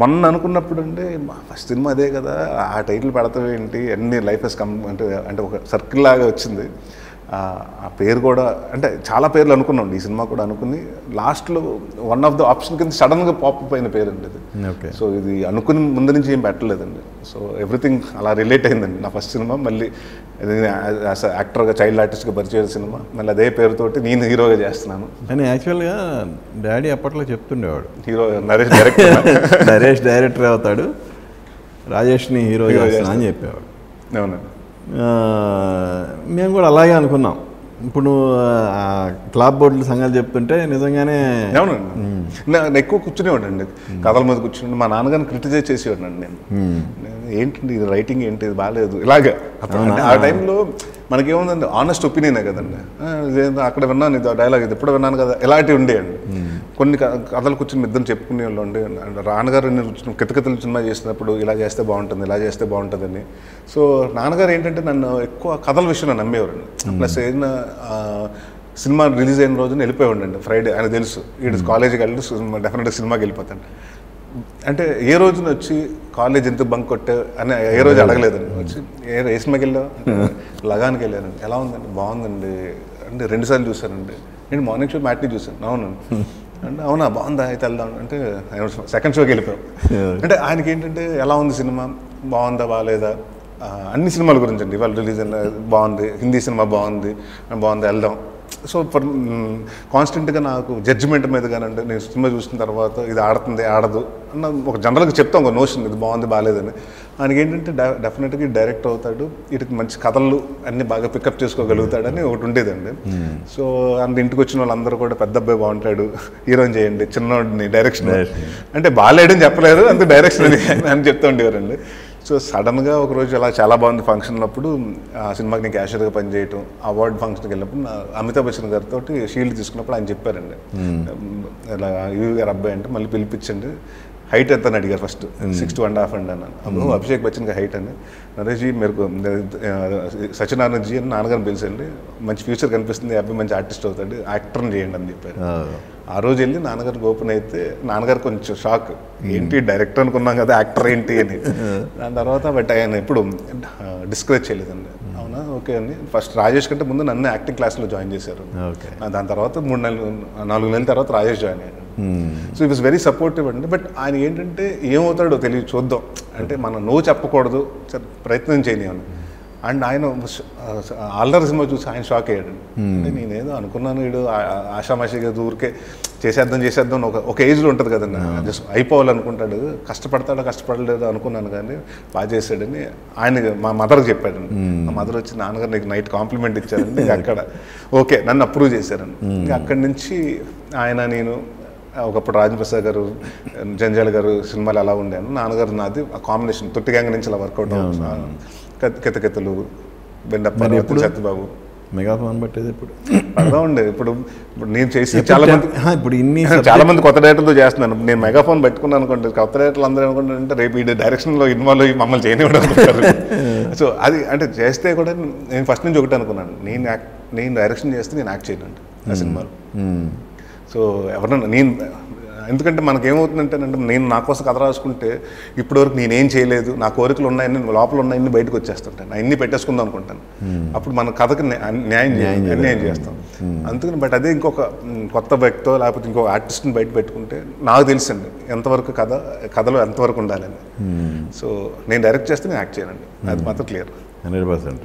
మొన్న అనుకున్నప్పుడు అంటే ఫస్ట్ సినిమా అదే కదా, ఆ టైటిల్ పెడతావు ఏంటి, అన్ని లైఫ్ ఎస్ అంటే ఒక సర్కిల్ లాగా వచ్చింది. ఆ పేరు కూడా అంటే చాలా పేర్లు అనుకున్నాం, ఈ సినిమా కూడా అనుకుని లాస్ట్లో వన్ ఆఫ్ ద ఆప్షన్ కింద సడన్గా పాపప్ అయిన పేరు అండి ఇది. ఓకే. సో ఇది అనుకుని ముందు నుంచి ఏం పెట్టలేదండి. సో ఎవ్రీథింగ్ అలా రిలేట్ అయిందండి. నా ఫస్ట్ సినిమా మళ్ళీ యాజ్ యాక్టర్గా చైల్డ్ ఆర్టిస్ట్గా పరిచయం సినిమా, మళ్ళీ అదే పేరుతోటి నేను హీరోగా చేస్తున్నాను. కానీ యాక్చువల్గా డాడీ అప్పట్లో చెప్తుండేవాడు, hero Naresh director Naresh director అవుతాడు, రాజేష్ని హీరో చేస్తున్నా అని చెప్పేవాడు. అవునండి. మేము కూడా అలాగే అనుకున్నాం. ఇప్పుడు నువ్వు క్లాబ్ బోర్డుల సంగతి చెప్తుంటే నిజంగానే అవునండి. నేను ఎక్కువ కూర్చునేవాడండి, కథల మీద కూర్చుని మా నాన్నగారిని క్రిటిసైజ్ చేసేవాడినండి నేను. ఏంటండి ఇది రైటింగ్ ఏంటి, ఇది బాగాలేదు ఇలాగే. ఆ టైంలో మనకేముందండి, ఆనెస్ట్ ఒపీనియనే కదండి. అక్కడ విన్నాను ఇది డైలాగ్, ఇది ఎప్పుడు విన్నాను కదా, ఇలాంటివి ఉండేయండి. కొన్ని కథలు కూర్చొని ఇద్దరు చెప్పుకునే వాళ్ళు ఉండే. నాన్నగారు కితకితలు సినిమా చేసినప్పుడు ఇలా చేస్తే బాగుంటుంది, ఇలా చేస్తే బాగుంటుందని. సో నాన్నగారు ఏంటంటే నన్ను ఎక్కువ కథల విషయంలో నమ్మేవారండి. ప్లస్ ఏదైనా సినిమా రిలీజ్ అయిన రోజున వెళ్ళిపోయాడు ఫ్రైడే, ఆయన తెలుసు వీడు కాలేజీకి వెళ్ళి డెఫినెట్గా సినిమాకి వెళ్ళిపోతాడు. అంటే ఏ రోజున వచ్చి కాలేజ్ ఎంత బంక్ కొట్టే అని ఏ రోజు అడగలేదండి. వచ్చి ఏ సినిమాకి వెళ్ళావు, లగానికి వెళ్ళానండి, ఎలా ఉందండి, బాగుందండి అంటే 2 సార్లు చూశానండి. నేను మార్నింగ్ షో మ్యాట్ని చూశాను. అవునండి అంటే అవునా బాగుందా అయితే వెళ్దాం అంటే సెకండ్ షోకి వెళ్ళిపోయాం. అంటే ఆయనకి ఏంటంటే ఎలా ఉంది సినిమా, బాగుందా బాగాలేదా, అన్ని సినిమాల గురించి అండి. ఇవాళ రిలీజ్ బాగుంది, హిందీ సినిమా బాగుంది వెళ్దాం. సో కాన్స్టెంట్గా నాకు జడ్జిమెంట్ మీద కానండి, నేను సినిమా చూసిన తర్వాత ఇది ఆడుతుంది ఆడదు అన్న ఒక జనరల్గా చెప్తాం ఒక నోషన్, ఇది బాగుంది బాగాలేదని. ఆయనకి ఏంటంటే డెఫినెట్గా డైరెక్ట్ అవుతాడు, వీటికి మంచి కథలు అన్నీ బాగా పికప్ చేసుకోగలుగుతాడని ఒకటి ఉండేదండి. సో అంత ఇంటికి వచ్చిన వాళ్ళందరూ కూడా పెద్ద అబ్బాయి బాగుంటాడు, హీరోయిన్ చేయండి, చిన్నోడిని డైరెక్షన్ అంటే బాగాలేడని చెప్పలేరు, అంత డైరెక్షన్ అని చెప్తూ ఉండేవారండి. సో సడన్గా ఒకరోజు అలా చాలా బాగుంది ఫంక్షన్ అప్పుడు ఆ సినిమాకి నేను క్యాషియర్గా పనిచేయటం, అవార్డు ఫంక్షన్కి వెళ్ళినప్పుడు అమితాబ్ బచ్చన్ గారితో షీల్డ్ తీసుకున్నప్పుడు ఆయన చెప్పారండి, ఇలా యువి గారు అబ్బాయి అంటే మళ్ళీ పిలిపించండి, హైట్ ఎంత అని అడిగారు. ఫస్ట్ 6'2.5" అండి అన్నాను. అప్పుడు అభిషేక్ బచ్చన్ హైట్ అండి, నరేష్ జీ మీరు సత్యనారాయణ జీ అని నాన్నగారిని పిలిచండి, మంచి ఫ్యూచర్ కనిపిస్తుంది, అబ్బాయి మంచి ఆర్టిస్ట్ అవుతాడు, యాక్టర్ని చేయండి అని చెప్పారు. ఆ రోజు వెళ్ళి నాన్నగారికి ఓపెన్ అయితే నాన్నగారు కొంచెం షాక్, ఏంటి డైరెక్టర్ అనుకున్నాం కదా యాక్టర్ ఏంటి అని. దాని తర్వాత బట్ ఆయన ఎప్పుడు డిస్కరేజ్ చేయలేదండి. అవునా ఓకే అని ఫస్ట్ రాజేష్ కంటే ముందు నన్ను యాక్టింగ్ క్లాస్లో జాయిన్ చేశారు. దాని తర్వాత 4 నెలల తర్వాత రాజేష్ జాయిన్ అయ్యాను. So it was very supportive అండి. బట్ ఆయన ఏంటంటే ఏమవుతాడో తెలియదు, చూద్దాం అంటే మనం నో చెప్పకూడదు, ప్రయత్నం చేయనివ్వండి. అండ్ ఆయన ఆల్రెడీ సినిమా చూసి ఆయన షాక్ అయ్యాడు. అంటే నేనేదో అనుకున్నాను వీడు ఆషామాషిగా ఊరికే చేసేద్దాం ఒక ఏజ్లో ఉంటుంది కదండి, జస్ట్ అయిపోవాలనుకుంటాడు, కష్టపడలేదు అనుకున్నాను కానీ బాగా చేశాడని ఆయన మా మదర్కి చెప్పాడండి. మా మదర్ వచ్చి నాన్నగారు నీకు నైట్ కాంప్లిమెంట్ ఇచ్చారండి, అక్కడ ఓకే నన్ను అప్రూవ్ చేశారండి. ఇంకా అక్కడి నుంచి ఆయన నేను ఒకప్పుడు రాజప్రసాద్ గారు జంజాల్ గారు సినిమాలు అలా ఉండాను, నాన్నగారు నాది ఆ కాంబినేషన్ తొట్టి గ్యాంగ్ నుంచి అలా వర్కౌట్ అవుతుంది. కితకితలు, బెండప్ప, సత్యబాబు, మెగాఫోన్ పట్టేది ఇప్పుడు అలా ఉండే. ఇప్పుడు నేను చేసి చాలా మంది కొత్త డైరెక్టర్తో చేస్తున్నాను. నేను మెగాఫోన్ పెట్టుకున్నాను అనుకోండి, కొత్త డైరెక్టర్లు అందరూ అనుకుంటారంటే రేపు ఈ డైరెక్షన్లో ఇన్వాల్వ్ అయ్యి మమ్మల్ని చేయనివ్వడం అనుకుంటారు. సో అది అంటే చేస్తే కూడా నేను ఫస్ట్ నుంచి ఒకటి అనుకున్నాను, నేను డైరెక్షన్ చేస్తే నేను యాక్ట్ చేయనండి ఆ సినిమాలో. సో ఎవరన్నా నేను ఎందుకంటే మనకేమవుతుందంటే నేను నా కోసం కథ రాసుకుంటే ఇప్పటివరకు నేనేం చేయలేదు, నా కోరికలు ఉన్నాయని లోపల ఉన్నాయని బయటకు వచ్చేస్తుంటాను, అన్నీ పెట్టేసుకుందాం అనుకుంటాను. అప్పుడు మన కథకి అన్యాయం చేస్తాం. అందుకని బట్ అదే ఇంకొక కొత్త వ్యక్తితో లేకపోతే ఇంకొక ఆర్టిస్ట్ని బయట పెట్టుకుంటే నాకు తెలుసండి ఎంతవరకు కథలో ఎంతవరకు ఉండాలని. సో నేను డైరెక్ట్ చేస్తే నేను యాక్ట్ చేయనండి, అది మాత్రం క్లియర్ 100%.